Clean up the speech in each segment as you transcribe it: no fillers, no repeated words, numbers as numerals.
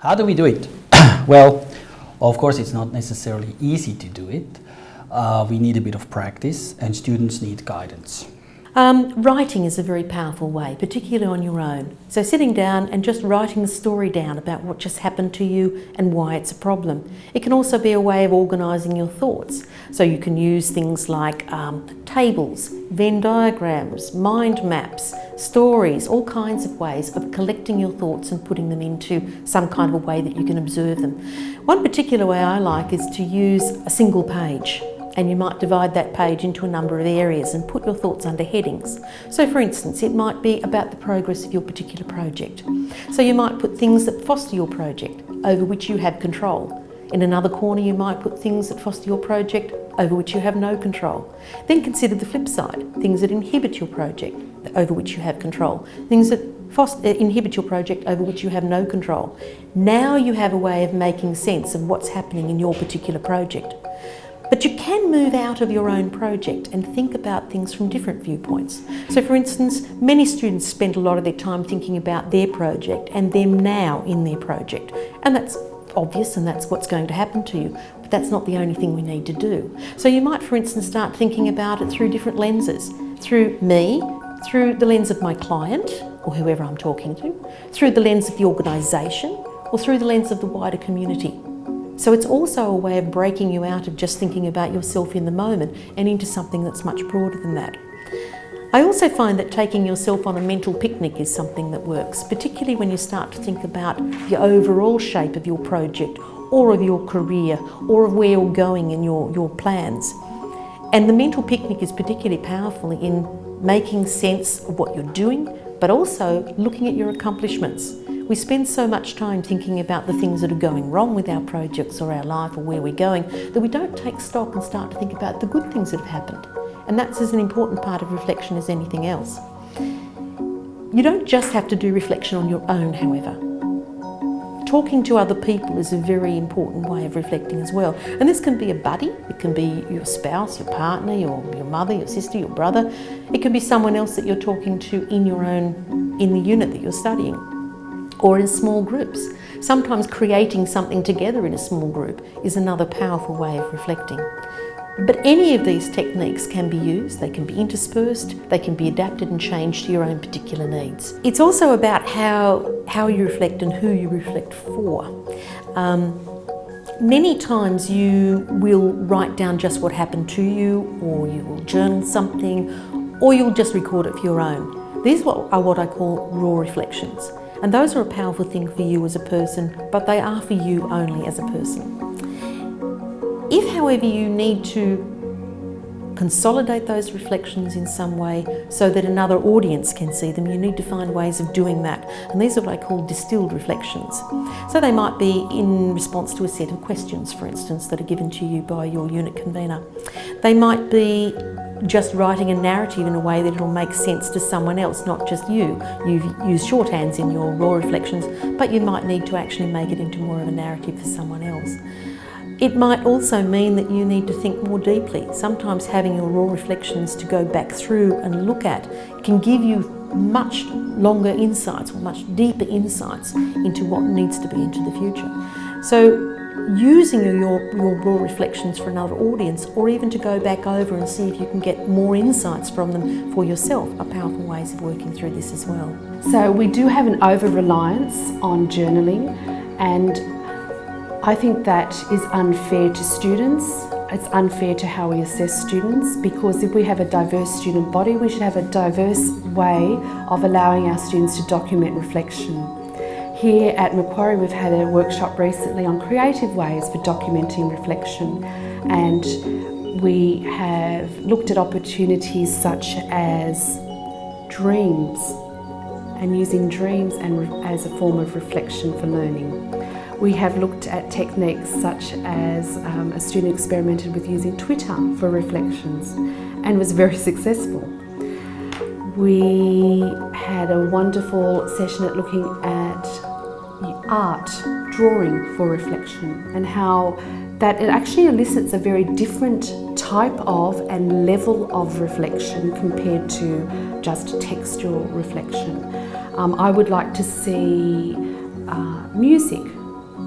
How do we do it? Well, of course, it's not necessarily easy to do it. We need a bit of practice, and students need guidance. Writing is a very powerful way, particularly on your own. So sitting down and just writing the story down about what just happened to you and why it's a problem. It can also be a way of organising your thoughts. So you can use things like tables, Venn diagrams, mind maps, stories, all kinds of ways of collecting your thoughts and putting them into some kind of a way that you can observe them. One particular way I like is to use a single page. And you might divide that page into a number of areas and put your thoughts under headings. So for instance, it might be about the progress of your particular project. So you might put things that foster your project, over which you have control. In another corner, you might put things that foster your project, over which you have no control. Then consider the flip side, things that inhibit your project, over which you have control. Things that inhibit your project, over which you have no control. Now you have a way of making sense of what's happening in your particular project. But you can move out of your own project and think about things from different viewpoints. So for instance, many students spend a lot of their time thinking about their project and them now in their project. And that's obvious and that's what's going to happen to you, but that's not the only thing we need to do. So you might, for instance, start thinking about it through different lenses. Through me, through the lens of my client, or whoever I'm talking to, through the lens of the organisation, or through the lens of the wider community. So it's also a way of breaking you out of just thinking about yourself in the moment and into something that's much broader than that. I also find that taking yourself on a mental picnic is something that works, particularly when you start to think about the overall shape of your project or of your career or of where you're going in your plans. And the mental picnic is particularly powerful in making sense of what you're doing, but also looking at your accomplishments. We spend so much time thinking about the things that are going wrong with our projects or our life or where we're going that we don't take stock and start to think about the good things that have happened. And that's as an important part of reflection as anything else. You don't just have to do reflection on your own, however. Talking to other people is a very important way of reflecting as well. And this can be a buddy, it can be your spouse, your partner, your mother, your sister, your brother. It can be someone else that you're talking to in the unit that you're studying, or in small groups. Sometimes creating something together in a small group is another powerful way of reflecting. But any of these techniques can be used, they can be interspersed, they can be adapted and changed to your own particular needs. It's also about how you reflect and who you reflect for. Many times you will write down just what happened to you, or you will journal something, or you'll just record it for your own. These are what I call raw reflections. And those are a powerful thing for you as a person, but they are for you only as a person. If, however, you need to consolidate those reflections in some way so that another audience can see them, you need to find ways of doing that. And these are what I call distilled reflections. So they might be in response to a set of questions, for instance, that are given to you by your unit convener. They might be just writing a narrative in a way that it'll make sense to someone else, not just you. You've used shorthands in your raw reflections, but you might need to actually make it into more of a narrative for someone else. It might also mean that you need to think more deeply. Sometimes having your raw reflections to go back through and look at can give you much longer insights or much deeper insights into what needs to be into the future. So using your raw reflections for another audience, or even to go back over and see if you can get more insights from them for yourself, are powerful ways of working through this as well. So we do have an over-reliance on journaling, and I think that is unfair to students. It's unfair to how we assess students, because if we have a diverse student body, we should have a diverse way of allowing our students to document reflection. Here at Macquarie, we've had a workshop recently on creative ways for documenting reflection, and we have looked at opportunities such as dreams and using dreams as a form of reflection for learning. We have looked at techniques such as a student experimented with using Twitter for reflections and was very successful. We had a wonderful session at looking at art, drawing for reflection, and how that it actually elicits a very different type of and level of reflection compared to just textual reflection. I would like to see music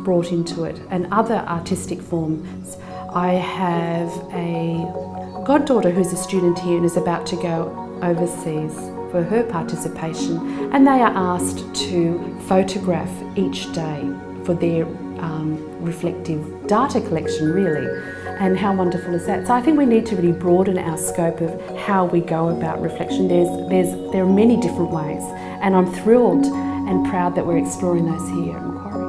brought into it, and other artistic forms. I have a goddaughter who's a student here and is about to go overseas for her participation, and they are asked to photograph each day for their reflective data collection, really. And how wonderful is that? So I think we need to really broaden our scope of how we go about reflection. There are many different ways, and I'm thrilled and proud that we're exploring those here at Macquarie.